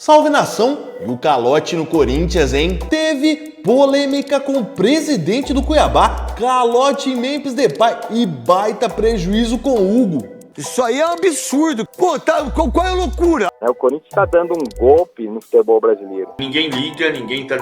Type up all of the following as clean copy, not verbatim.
Salve nação! E o calote no Corinthians, hein? Teve polêmica com o presidente do Cuiabá, calote em Memphis Depay e baita prejuízo com o Hugo. Isso aí é um absurdo. Pô, qual é a loucura? O Corinthians está dando um golpe no futebol brasileiro. Ninguém liga, ninguém tá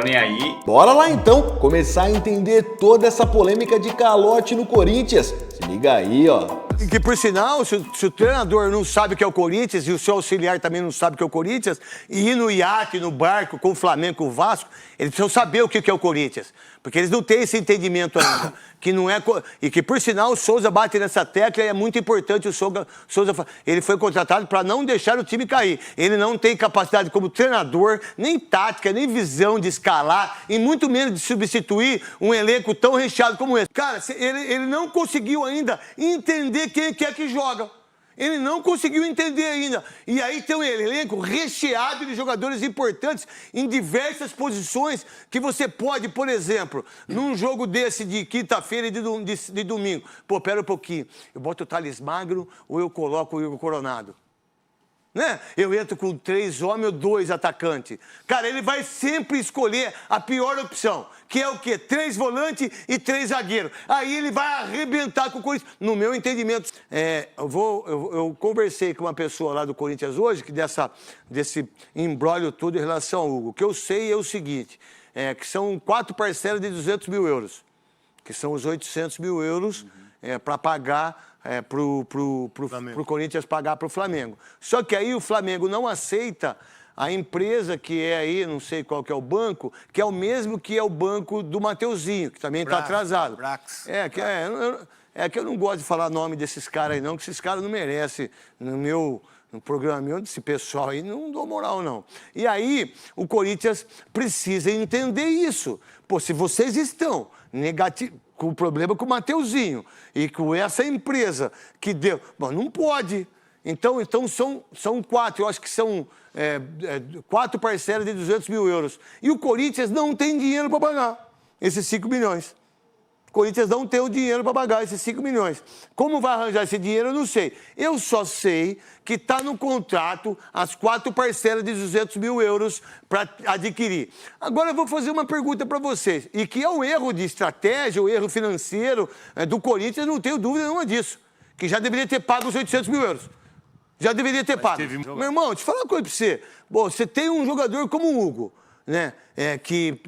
nem aí. Bora lá então começar a entender toda essa polêmica de calote no Corinthians. Se liga aí, ó. Que por sinal, se o treinador não sabe o que é o Corinthians e o seu auxiliar também não sabe o que é o Corinthians, e ir no iate, no barco com o Flamengo, com o Vasco, eles precisam saber o que é o Corinthians. Porque eles não têm esse entendimento ainda. Que não é, e que, por sinal, o Souza bate nessa tecla e é muito importante o Souza. Ele foi contratado para não deixar o time cair. Ele não tem capacidade como treinador, nem tática, nem visão de escalar, e muito menos de substituir um elenco tão recheado como esse. Cara, ele não conseguiu ainda entender quem é que joga. Ele não conseguiu entender ainda. E aí tem um elenco recheado de jogadores importantes em diversas posições que você pode, por exemplo, num jogo desse de quinta-feira e de domingo. Pô, pera um pouquinho. Eu boto o Thales Magno ou eu coloco o Igor Coronado? Né? Eu entro com 3 homens ou 2 atacantes. Cara, ele vai sempre escolher a pior opção, que é o quê? 3 volantes e 3 zagueiros. Aí ele vai arrebentar com o Corinthians. No meu entendimento, eu conversei com uma pessoa lá do Corinthians hoje, que desse imbróglio todo em relação ao Hugo. O que eu sei é o seguinte, que são 4 parcelas de 200 mil euros, que são os 800 mil euros para pagar pro Corinthians pagar para o Flamengo. Só que aí o Flamengo não aceita a empresa que é aí, não sei qual que é o banco, que é o mesmo que é o banco do Mateuzinho, que também está atrasado. Que eu não gosto de falar nome desses caras aí não, que esses caras não merecem no programa meu, desse pessoal aí, não dou moral não. E aí o Corinthians precisa entender isso. Pô, se vocês estão com o problema com o Mateuzinho e com essa empresa que deu... Bom, não pode. Então são 4, eu acho que são 4 parcelas de 200 mil euros. E o Corinthians não tem dinheiro para pagar esses 5 milhões. O Corinthians não tem o dinheiro para pagar esses 5 milhões. Como vai arranjar esse dinheiro, eu não sei. Eu só sei que está no contrato as 4 parcelas de 200 mil euros para adquirir. Agora eu vou fazer uma pergunta para vocês, e que é um erro de estratégia, um erro financeiro do Corinthians, não tenho dúvida nenhuma disso, que já deveria ter pago os 800 mil euros. Já deveria ter pago. Meu irmão, deixa eu falar uma coisa para você. Bom, você tem um jogador como o Hugo, né? Que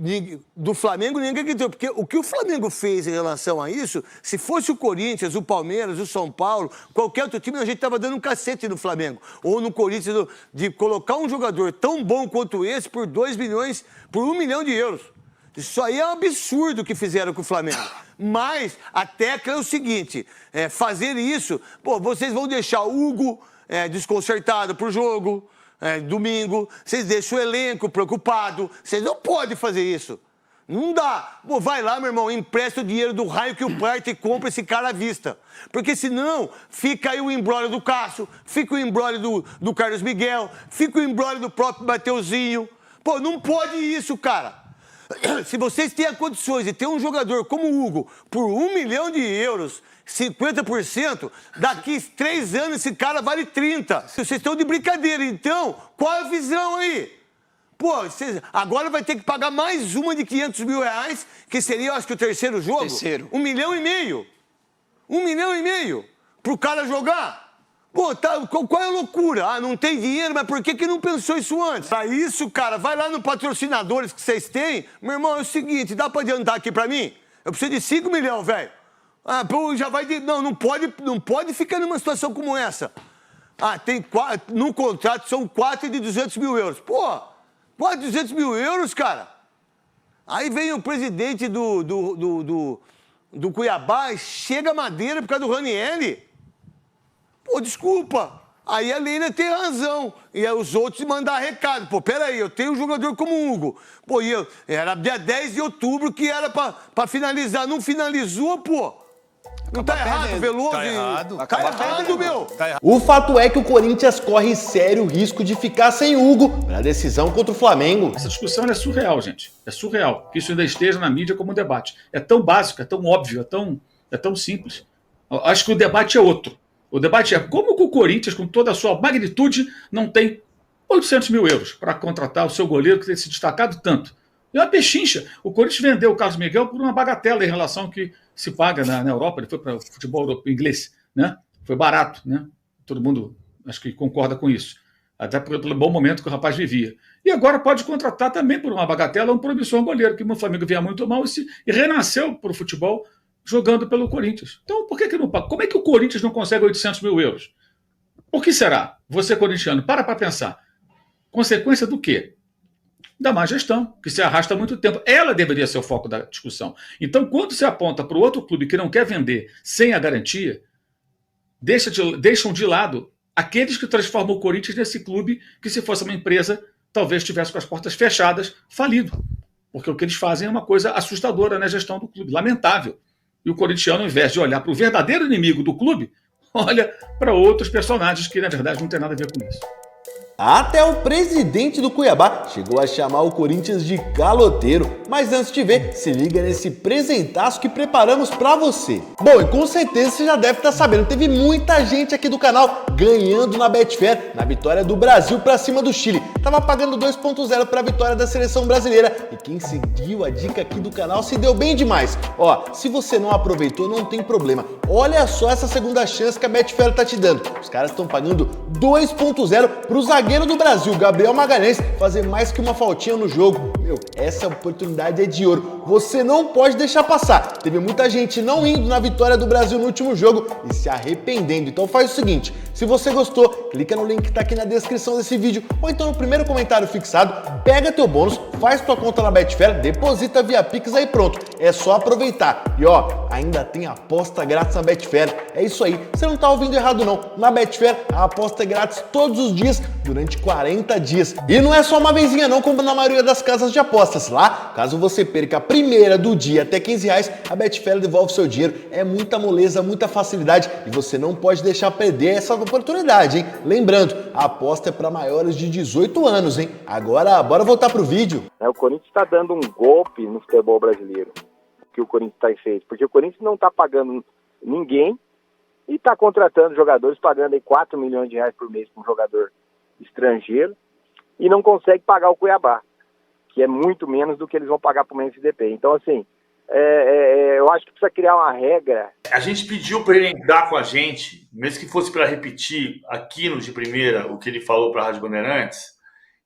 do Flamengo ninguém acreditou, porque o que o Flamengo fez em relação a isso, se fosse o Corinthians, o Palmeiras, o São Paulo, qualquer outro time, a gente tava dando um cacete no Flamengo, ou no Corinthians, de colocar um jogador tão bom quanto esse por 2 milhões, por 1 milhão de euros. Isso aí é um absurdo que fizeram com o Flamengo. Mas a tecla é o seguinte, fazer isso, pô, vocês vão deixar o Hugo desconcertado pro jogo, domingo, vocês deixam o elenco preocupado, vocês não podem fazer isso. Não dá. Pô, vai lá, meu irmão, empresta o dinheiro do raio que o parte e compra esse cara à vista. Porque senão fica aí o embrólio do Cássio, fica o embrólio do Carlos Miguel, fica o embrólio do próprio Mateuzinho. Pô, não pode isso, cara. Se vocês têm condições de ter um jogador como o Hugo por 1 milhão de euros, 50%, daqui 3 anos esse cara vale 30. Vocês estão de brincadeira, então, qual é a visão aí? Pô, agora vai ter que pagar mais uma de 500 mil reais, que seria, eu acho que o terceiro jogo. 1,5 milhão. 1,5 milhão pro cara jogar. Pô, qual é a loucura? Ah, não tem dinheiro, mas por que não pensou isso antes? Pra isso, cara, vai lá no patrocinadores que vocês têm. Meu irmão, é o seguinte, dá pra adiantar aqui pra mim? Eu preciso de 5 milhões, velho. Ah, pô, já vai... Não pode ficar numa situação como essa. Ah, tem 4... No contrato são 4 de 200 mil euros. Pô, 4 de 200 mil euros, cara. Aí vem o presidente do Cuiabá e chega a madeira por causa do Ranieri. Pô, desculpa. Aí a Leila tem razão. E aí os outros mandar recado. Pô, peraí, eu tenho um jogador como o Hugo. Pô, era dia 10 de outubro que era pra finalizar. Não finalizou, pô. Não tá errado, Veloso? Tá errado. Tá errado, meu. O fato é que o Corinthians corre sério risco de ficar sem Hugo na decisão contra o Flamengo. Essa discussão é surreal, gente. É surreal que isso ainda esteja na mídia como um debate. É tão básico, é tão óbvio, é tão simples. Acho que o debate é outro. O debate é como que o Corinthians, com toda a sua magnitude, não tem 800 mil euros para contratar o seu goleiro que tem se destacado tanto. É uma pechincha. O Corinthians vendeu o Carlos Miguel por uma bagatela em relação ao que se paga na Europa. Ele foi para o futebol europeu, inglês, né? Foi barato, né? Todo mundo acho que concorda com isso. Até pelo bom momento que o rapaz vivia. E agora pode contratar também por uma bagatela um promissor goleiro, que o Flamengo vinha muito mal e renasceu para o futebol jogando pelo Corinthians. Então, por que não paga? Como é que o Corinthians não consegue 800 mil euros? Por que será? Você, corintiano, para pensar. Consequência do quê? Da má gestão, que se arrasta há muito tempo. Ela deveria ser o foco da discussão. Então, quando se aponta para o outro clube que não quer vender sem a garantia, deixam de lado aqueles que transformam o Corinthians nesse clube que, se fosse uma empresa, talvez estivesse com as portas fechadas, falido. Porque o que eles fazem é uma coisa assustadora na gestão do clube, lamentável. E o corintiano, ao invés de olhar para o verdadeiro inimigo do clube, olha para outros personagens que, na verdade, não tem nada a ver com isso. Até o presidente do Cuiabá chegou a chamar o Corinthians de caloteiro. Mas antes de ver, se liga nesse presentaço que preparamos pra você. Bom, e com certeza você já deve estar sabendo, teve muita gente aqui do canal ganhando na Betfair, na vitória do Brasil pra cima do Chile. Tava pagando 2.0 pra vitória da seleção brasileira. E quem seguiu a dica aqui do canal se deu bem demais. Ó, se você não aproveitou, não tem problema. Olha só essa segunda chance que a Betfair tá te dando. Os caras estão pagando 2.0 pro zagueiro do Brasil, Gabriel Magalhães, fazer mais que uma faltinha no jogo. Meu, essa oportunidade é de ouro. Você não pode deixar passar. Teve muita gente não indo na vitória do Brasil no último jogo e se arrependendo. Então faz o seguinte, se você gostou, clica no link que tá aqui na descrição desse vídeo ou então no primeiro comentário fixado, pega teu bônus, faz tua conta na Betfair, deposita via Pix aí pronto. É só aproveitar. E ó, ainda tem aposta grátis na Betfair. É isso aí, você não tá ouvindo errado não. Na Betfair, a aposta é grátis todos os dias, durante 40 dias. E não é só uma vezinha não, como na maioria das casas de apostas. Lá, caso você perca a primeira do dia até R$15, a Betfair devolve seu dinheiro. É muita moleza, muita facilidade e você não pode deixar perder essa oportunidade, hein? Lembrando, a aposta é para maiores de 18 anos, hein? Agora, bora voltar pro vídeo. O Corinthians está dando um golpe no futebol brasileiro, que o Corinthians está feito, porque o Corinthians não está pagando ninguém e está contratando jogadores, pagando aí 4 milhões de reais por mês para um jogador estrangeiro e não consegue pagar o Cuiabá, que é muito menos do que eles vão pagar para o Memphis Depay. Então, assim, eu acho que precisa criar uma regra. A gente pediu para ele entrar com a gente, mesmo que fosse para repetir aqui no De Primeira o que ele falou para a Rádio Bandeirantes,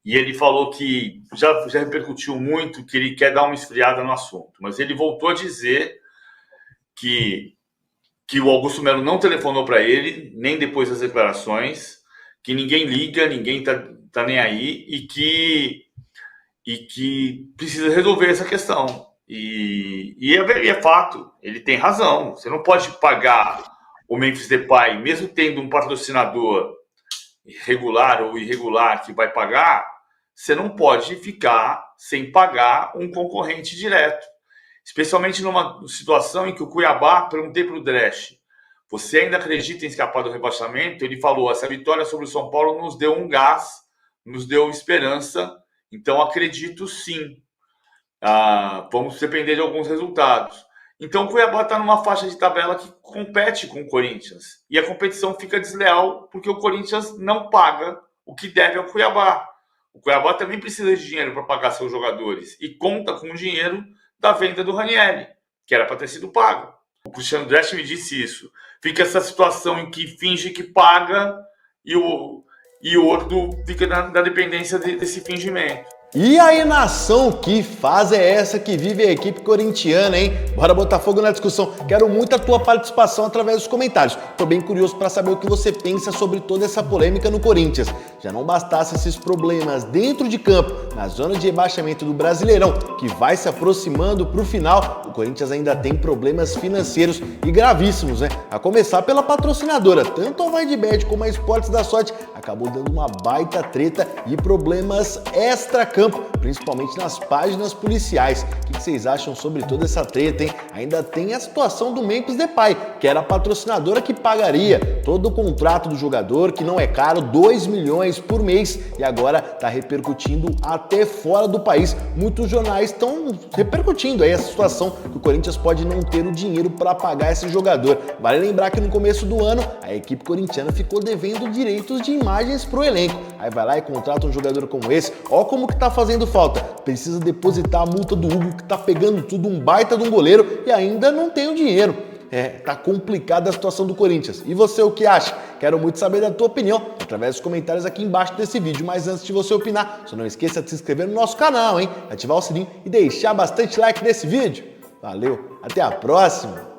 e ele falou que já repercutiu muito, que ele quer dar uma esfriada no assunto, mas ele voltou a dizer que o Augusto Melo não telefonou para ele, nem depois das declarações, que ninguém liga, ninguém tá nem aí e que precisa resolver essa questão. E é fato, ele tem razão. Você não pode pagar o Memphis Depay, mesmo tendo um patrocinador regular ou irregular que vai pagar, você não pode ficar sem pagar um concorrente direto. Especialmente numa situação em que o Cuiabá, perguntei para o Dresch, você ainda acredita em escapar do rebaixamento? Ele falou, essa vitória sobre o São Paulo nos deu um gás, nos deu esperança, então acredito sim. Vamos depender de alguns resultados. Então o Cuiabá está numa faixa de tabela que compete com o Corinthians. E a competição fica desleal porque o Corinthians não paga o que deve ao Cuiabá. O Cuiabá também precisa de dinheiro para pagar seus jogadores e conta com o dinheiro da venda do Ranieri, que era para ter sido pago. O Cristiano Dresch me disse isso. Fica essa situação em que finge que paga e o outro fica na dependência desse fingimento. E aí, nação, que fase é essa que vive a equipe corintiana, hein? Bora botar fogo na discussão. Quero muito a tua participação através dos comentários. Tô bem curioso para saber o que você pensa sobre toda essa polêmica no Corinthians. Já não bastasse esses problemas dentro de campo, na zona de rebaixamento do Brasileirão, que vai se aproximando pro final, o Corinthians ainda tem problemas financeiros e gravíssimos, né? A começar pela patrocinadora. Tanto a Vaidbet como a Esportes da Sorte acabou dando uma baita treta e problemas extra-campo principalmente nas páginas policiais. O que vocês acham sobre toda essa treta, hein? Ainda tem a situação do Memphis Depay, que era a patrocinadora que pagaria todo o contrato do jogador, que não é caro, 2 milhões por mês, e agora está repercutindo até fora do país. Muitos jornais estão repercutindo aí essa situação, que o Corinthians pode não ter o dinheiro para pagar esse jogador. Vale lembrar que no começo do ano, a equipe corintiana ficou devendo direitos de imagens pro elenco. Aí vai lá e contrata um jogador como esse, ó como que tá fazendo falta. Precisa depositar a multa do Hugo, que tá pegando tudo, um baita de um goleiro, e ainda não tem o dinheiro. Tá complicada a situação do Corinthians. E você, o que acha? Quero muito saber da tua opinião através dos comentários aqui embaixo desse vídeo. Mas antes de você opinar, só não esqueça de se inscrever no nosso canal, hein? Ativar o sininho e deixar bastante like nesse vídeo. Valeu, até a próxima!